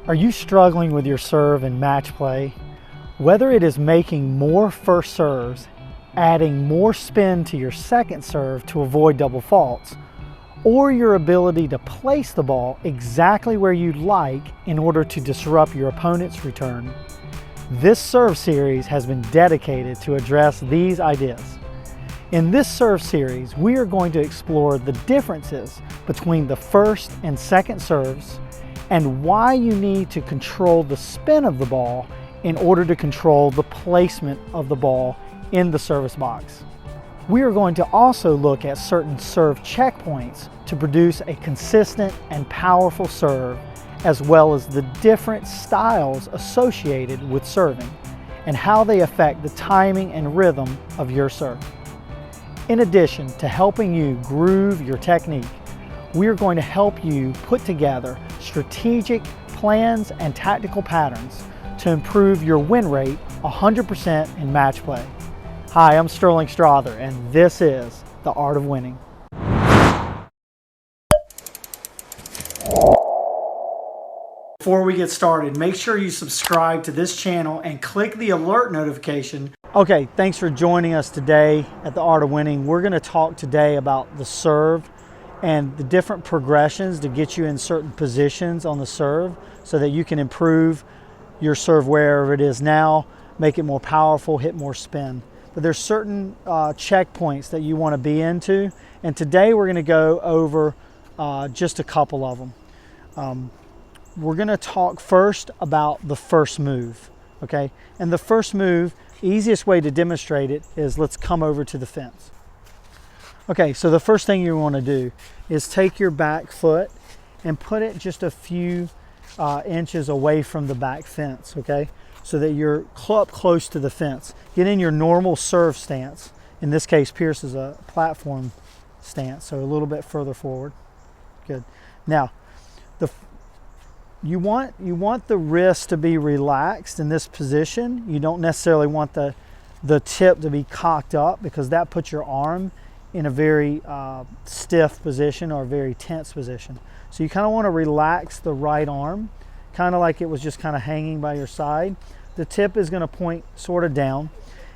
Are you struggling with your serve in match play? Whether it is making more first serves, adding more spin to your second serve to avoid double faults, or your ability to place the ball exactly where you'd like in order to disrupt your opponent's return, this serve series has been dedicated to address these ideas. In this serve series, we are going to explore the differences between the first and second serves and why you need to control the spin of the ball in order to control the placement of the ball in the service box. We are going to also look at certain serve checkpoints to produce a consistent and powerful serve, as well as the different styles associated with serving and how they affect the timing and rhythm of your serve. In addition to helping you groove your technique, we are going to help you put together strategic plans and tactical patterns to improve your win rate 100% in match play. Hi, I'm Styrling Strother, and this is The Art of Winning. Before we get started, make sure you subscribe to this channel and click the alert notification. Okay, thanks for joining us today at The Art of Winning. We're going to talk today about the serve and the different progressions to get you in certain positions on the serve so that you can improve your serve wherever it is now, make it more powerful, hit more spin. But there's certain checkpoints that you want to be into, and today we're going to go over just a couple of them. We're going to talk first about the first move, okay? And the first move, easiest way to demonstrate it is let's come over to the fence. Okay, so the first thing you want to do is take your back foot and put it just a few inches away from the back fence, okay? So that you're up close to the fence. Get in your normal serve stance. In this case, Pierce is a platform stance, so a little bit further forward. Good. Now, you want the wrist to be relaxed in this position. You don't necessarily want the tip to be cocked up because that puts your arm in a very stiff position or a very tense position. So you kind of want to relax the right arm, kind of like it was just kind of hanging by your side. The tip is going to point sort of down,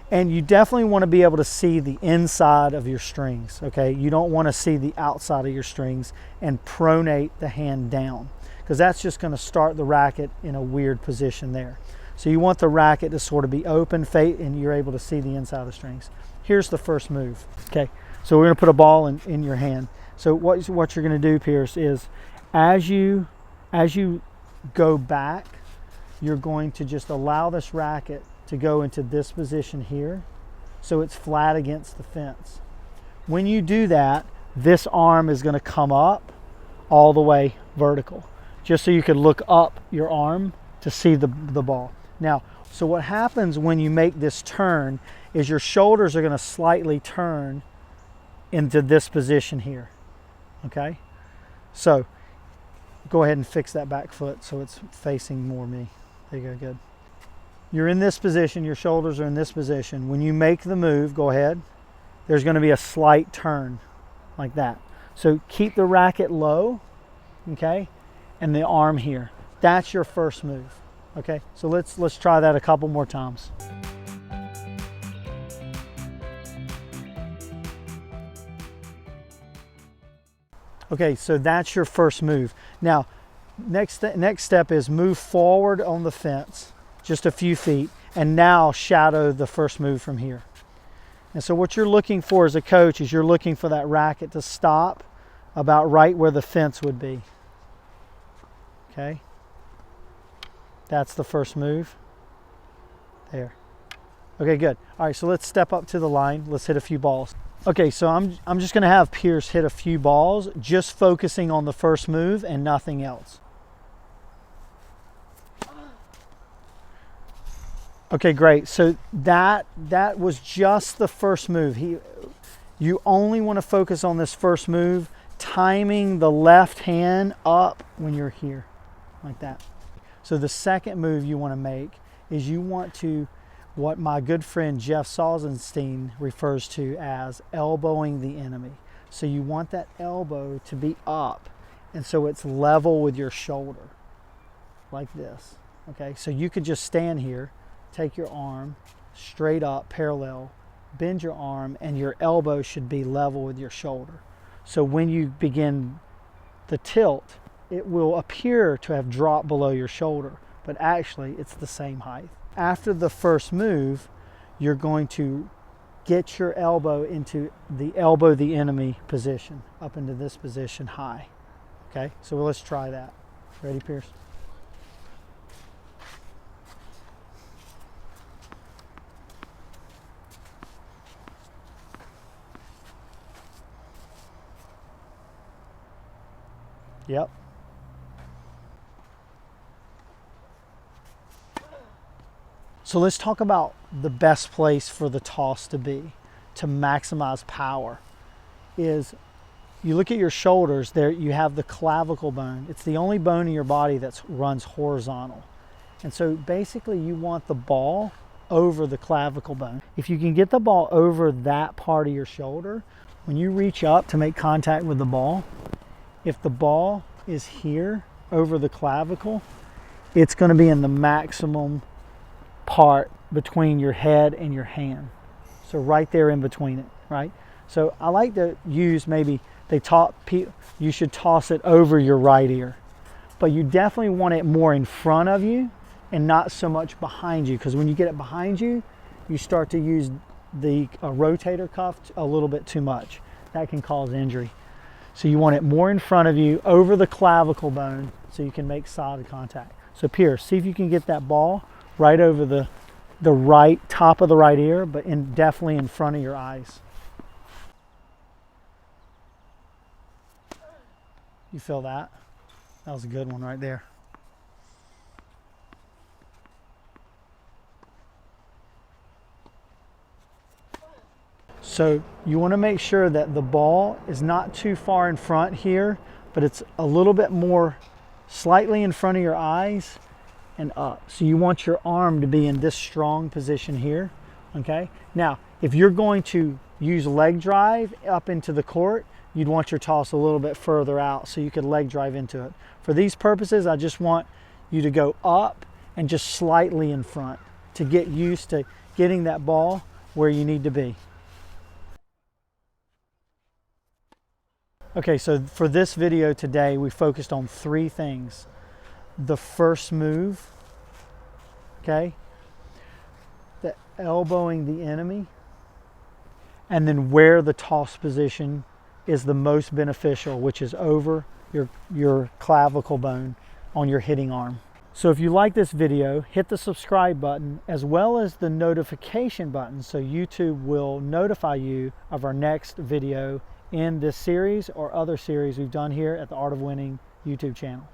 and you definitely want to be able to see the inside of your strings, okay? You don't want to see the outside of your strings and pronate the hand down, because that's just going to start the racket in a weird position there. So you want the racket to sort of be open, and you're able to see the inside of the strings. Here's the first move, okay? So we're going to put a ball in your hand. So what you're going to do, Pierce, is as you go back, you're going to just allow this racket to go into this position here so it's flat against the fence. When you do that, this arm is going to come up all the way vertical, just so you can look up your arm to see the ball. Now, so what happens when you make this turn is your shoulders are going to slightly turn into this position here, okay? So go ahead and fix that back foot so it's facing more me. There you go, good. You're in this position, your shoulders are in this position. When you make the move, go ahead, there's going to be a slight turn like that. So keep the racket low, okay, and the arm here. That's your first move, okay? So let's try that a couple more times. Okay, so that's your first move. Now, next step is move forward on the fence just a few feet, and now shadow the first move from here. And so what you're looking for as a coach is you're looking for that racket to stop about right where the fence would be. Okay? That's the first move. There. Okay, good. All right, so let's step up to the line. Let's hit a few balls. Okay, so I'm just going to have Pierce hit a few balls, just focusing on the first move and nothing else. Okay, great. So that was just the first move. You only want to focus on this first move, timing the left hand up when you're here, like that. So the second move you want to make is you want to, what my good friend Jeff Salzenstein refers to as elbowing the enemy. So you want that elbow to be up, and so it's level with your shoulder. like this. Okay, so you could just stand here, take your arm straight up, parallel, bend your arm, and your elbow should be level with your shoulder. So when you begin the tilt, it will appear to have dropped below your shoulder, but actually it's the same height. After the first move, you're going to get your elbow into the elbow the enemy position, up into this position high. Okay, so let's try that. Ready, Pierce? Yep. So let's talk about the best place for the toss to be, to maximize power. Is you look at your shoulders, there you have the clavicle bone. It's the only bone in your body that runs horizontal. And so basically you want the ball over the clavicle bone. If you can get the ball over that part of your shoulder, when you reach up to make contact with the ball, if the ball is here over the clavicle, it's going to be in the maximum part between your head and your hand. So right there in between it, right? So I like to use, maybe you should toss it over your right ear, but you definitely want it more in front of you and not so much behind you, because when you get it behind you, you start to use the rotator cuff a little bit too much. That can cause injury. So you want it more in front of you, over the clavicle bone, so you can make solid contact. So Pierce, see if you can get that ball right over the right top of the right ear, but definitely in front of your eyes. You feel that? That was a good one right there. So you want to make sure that the ball is not too far in front here, but it's a little bit more slightly in front of your eyes and up. So you want your arm to be in this strong position here, okay? Now, if you're going to use leg drive up into the court, you'd want your toss a little bit further out so you could leg drive into it. For these purposes, I just want you to go up and just slightly in front to get used to getting that ball where you need to be. Okay, so for this video today, we focused on 3 things. The first move, okay, the elbowing the enemy, and then where the toss position is the most beneficial, which is over your clavicle bone on your hitting arm. So if you like this video, hit the subscribe button as well as the notification button so YouTube will notify you of our next video in this series or other series we've done here at the Art of Winning YouTube channel.